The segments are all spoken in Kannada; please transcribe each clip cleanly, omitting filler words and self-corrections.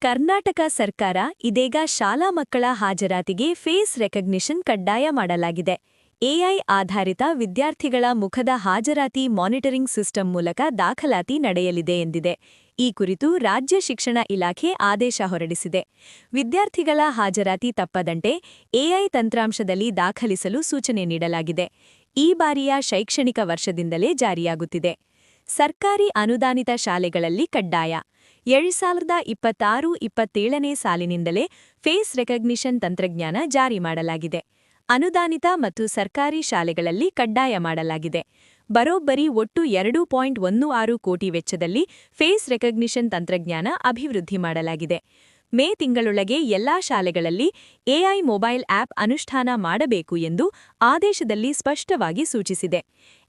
ಕರ್ನಾಟಕ ಸರ್ಕಾರ ಇದೀಗ ಶಾಲಾ ಮಕ್ಕಳ ಹಾಜರಾತಿಗೆ ಫೇಸ್ ರೆಕಗ್ನಿಷನ್ ಕಡ್ಡಾಯ ಮಾಡಲಾಗಿದೆ. ಎಐ ಆಧಾರಿತ ವಿದ್ಯಾರ್ಥಿಗಳ ಮುಖದ ಹಾಜರಾತಿ ಮಾನಿಟರಿಂಗ್ ಸಿಸ್ಟಮ್ ಮೂಲಕ ದಾಖಲಾತಿ ನಡೆಯಲಿದೆ ಎಂದಿದೆ. ಈ ಕುರಿತು ರಾಜ್ಯ ಶಿಕ್ಷಣ ಇಲಾಖೆ ಆದೇಶ ಹೊರಡಿಸಿದೆ. ವಿದ್ಯಾರ್ಥಿಗಳ ಹಾಜರಾತಿ ತಪ್ಪದಂತೆ ಎಐ ತಂತ್ರಾಂಶದಲ್ಲಿ ದಾಖಲಿಸಲು ಸೂಚನೆ ನೀಡಲಾಗಿದೆ. ಈ ಬಾರಿಯ ಶೈಕ್ಷಣಿಕ ವರ್ಷದಿಂದಲೇ ಜಾರಿಯಾಗುತ್ತಿದೆ. ಸರ್ಕಾರಿ ಅನುದಾನಿತ ಶಾಲೆಗಳಲ್ಲಿ ಕಡ್ಡಾಯ 2026-27ನೇ ಸಾಲಿನಿಂದಲೇ ಫೇಸ್ ರೆಕಗ್ನಿಷನ್ ತಂತ್ರಜ್ಞಾನ ಜಾರಿ ಮಾಡಲಾಗಿದೆ. ಅನುದಾನಿತ ಮತ್ತು ಸರ್ಕಾರಿ ಶಾಲೆಗಳಲ್ಲಿ ಕಡ್ಡಾಯ ಮಾಡಲಾಗಿದೆ. ಬರೋಬ್ಬರಿ ಒಟ್ಟು 2.16 ಕೋಟಿ ವೆಚ್ಚದಲ್ಲಿ ಫೇಸ್ ರೆಕಗ್ನಿಷನ್ ತಂತ್ರಜ್ಞಾನ ಅಭಿವೃದ್ಧಿ ಮಾಡಲಾಗಿದೆ. ಮೇ ತಿಂಗಳೊಳಗೆ ಎಲ್ಲಾ ಶಾಲೆಗಳಲ್ಲಿ ಎಐ ಮೊಬೈಲ್ ಆಪ್ ಅನುಷ್ಠಾನ ಮಾಡಬೇಕು ಎಂದು ಆದೇಶದಲ್ಲಿ ಸ್ಪಷ್ಟವಾಗಿ ಸೂಚಿಸಿದೆ.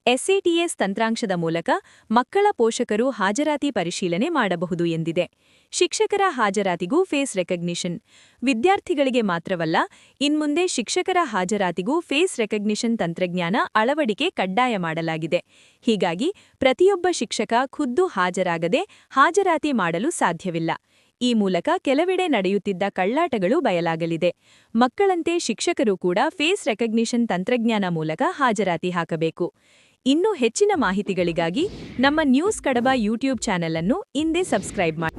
ಎಸ್ಎಟಿಎಸ್ ತಂತ್ರಾಂಶದ ಮೂಲಕ ಮಕ್ಕಳ ಪೋಷಕರು ಹಾಜರಾತಿ ಪರಿಶೀಲನೆ ಮಾಡಬಹುದು ಎಂದಿದೆ. ಶಿಕ್ಷಕರ ಹಾಜರಾತಿಗೂ ಫೇಸ್ ರೆಕಗ್ನಿಷನ್. ವಿದ್ಯಾರ್ಥಿಗಳಿಗೆ ಮಾತ್ರವಲ್ಲ, ಇನ್ಮುಂದೆ ಶಿಕ್ಷಕರ ಹಾಜರಾತಿಗೂ ಫೇಸ್ ರೆಕಗ್ನಿಷನ್ ತಂತ್ರಜ್ಞಾನ ಅಳವಡಿಕೆ ಕಡ್ಡಾಯ ಮಾಡಲಾಗಿದೆ. ಹೀಗಾಗಿ ಪ್ರತಿಯೊಬ್ಬ ಶಿಕ್ಷಕ ಖುದ್ದು ಹಾಜರಾಗದೆ ಹಾಜರಾತಿ ಮಾಡಲು ಸಾಧ್ಯವಿಲ್ಲ. ಈ ಮೂಲಕ ಕೆಲವೆಡೆ ನಡೆಯುತ್ತಿದ್ದ ಕಳ್ಳಾಟಗಳು ಬಯಲಾಗಲಿದೆ. ಮಕ್ಕಳಂತೆ ಶಿಕ್ಷಕರು ಕೂಡ ಫೇಸ್ ರೆಕಗ್ನಿಷನ್ ತಂತ್ರಜ್ಞಾನ ಮೂಲಕ ಹಾಜರಾತಿ ಹಾಕಬೇಕು. ಇನ್ನೂ ಹೆಚ್ಚಿನ ಮಾಹಿತಿಗಳಿಗಾಗಿ ನಮ್ಮ ನ್ಯೂಸ್ ಕಡಬ ಯೂಟ್ಯೂಬ್ ಚಾನೆಲ್ ಅನ್ನು ಇಂದೇ ಸಬ್ಸ್ಕ್ರೈಬ್ ಮಾಡಿ.